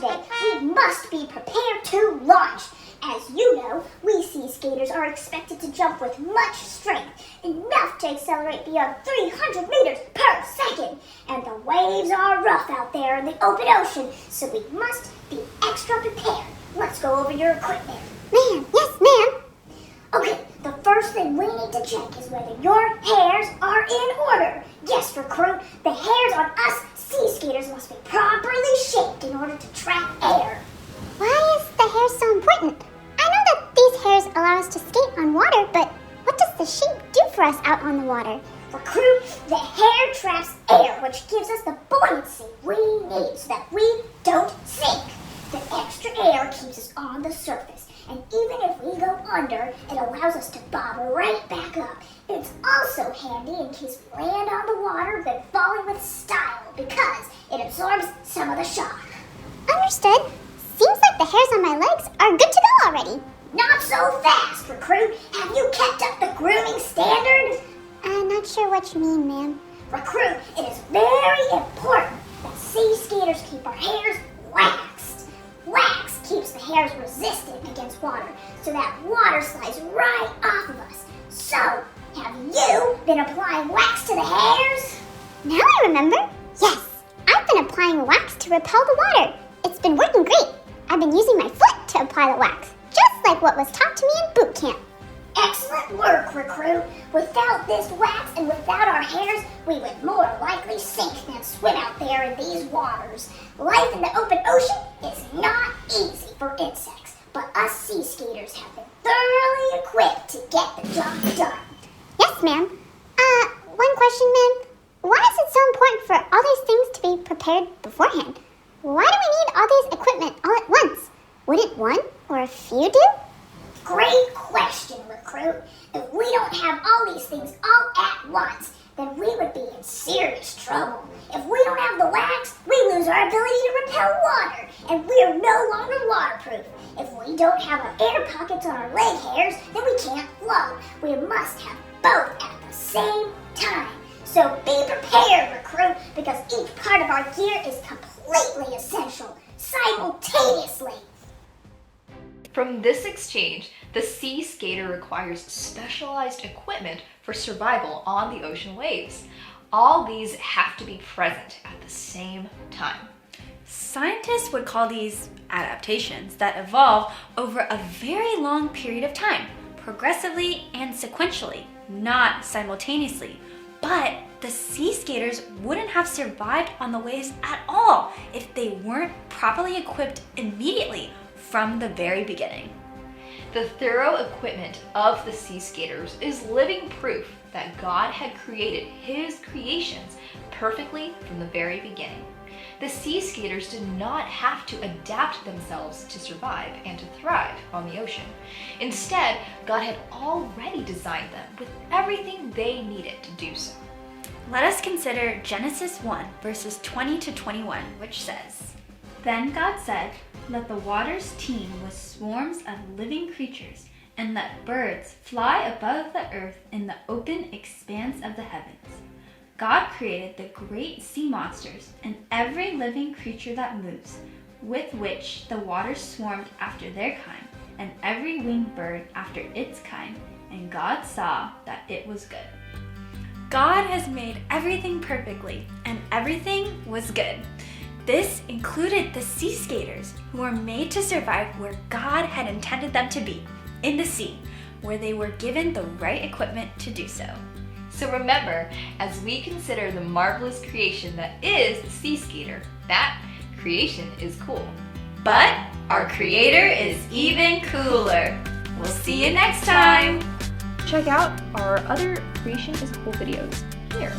today, we must be prepared to launch. As you know, we sea skaters are expected to jump with much strength, enough to accelerate beyond 300 meters per second. And the waves are rough out there in the open ocean, so we must be extra prepared. Let's go over your equipment. Ma'am, yes, ma'am. Okay, the first thing we need to check is whether your hairs are in order. Yes, recruit, the hairs on us sea skaters must be properly shaped in order to trap air. Why is the hair so important? I know that these hairs allow us to skate on water, but what does the shape do for us out on the water? Recruit, the hair traps air, which gives us the buoyancy we need so that we don't sink. The extra air keeps us on the surface, and even if we go under, it allows us to bob right back up. It's also handy in case we land on the water then falling with style because it absorbs some of the shock. Understood. Seems like the hairs on my legs are good to go already. Not so fast, recruit. Have you kept up the grooming standard? I'm not sure what you mean, ma'am. Recruit, it is very important that sea skaters keep our hairs waxed. Wax keeps the hairs resistant against water, so that water slides right off of us. So, have you been applying wax to the hairs? Now I remember. Yes, I've been applying wax to repel the water. It's been working great. I've been using my foot to apply the wax, just like what was taught to me in boot camp. Excellent work, recruit. Without this wax and without our hairs, we would more likely sink than swim out there in these waters. Life in the open ocean is not easy for insects, but us sea skaters have been thoroughly equipped to get the job done. Yes, ma'am. One question, ma'am. Why is it so important for all these things to be prepared beforehand? Why do we need all these equipment all at once? Wouldn't one or a few do? Great question, recruit. If we don't have all these things all at once, then we would be in serious trouble. If we don't have the wax, we lose our ability to repel water, and we are no longer waterproof. If we don't have our air pockets on our leg hairs, then we can't float. We must have both at the same time. So be prepared, recruit, because each part of our gear is completely essential, simultaneously. From this exchange, the sea skater requires specialized equipment for survival on the ocean waves. All these have to be present at the same time. Scientists would call these adaptations that evolve over a very long period of time, progressively and sequentially, not simultaneously. But the sea skaters wouldn't have survived on the waves at all if they weren't properly equipped immediately from the very beginning. The thorough equipment of the sea skaters is living proof that God had created His creations perfectly from the very beginning. The sea skaters did not have to adapt themselves to survive and to thrive on the ocean. Instead, God had already designed them with everything they needed to do so. Let us consider Genesis 1, verses 20 to 21, which says, "Then God said, let the waters teem with swarms of living creatures, and let birds fly above the earth in the open expanse of the heavens. God created the great sea monsters and every living creature that moves, with which the waters swarmed after their kind, and every winged bird after its kind, and God saw that it was good." God has made everything perfectly, and everything was good. This included the sea skaters, who were made to survive where God had intended them to be, in the sea, where they were given the right equipment to do so. So remember, as we consider the marvelous creation that is the sea skater, that creation is cool. But our Creator is even cooler. We'll see you next time! Check out our other Creation is Cool videos here.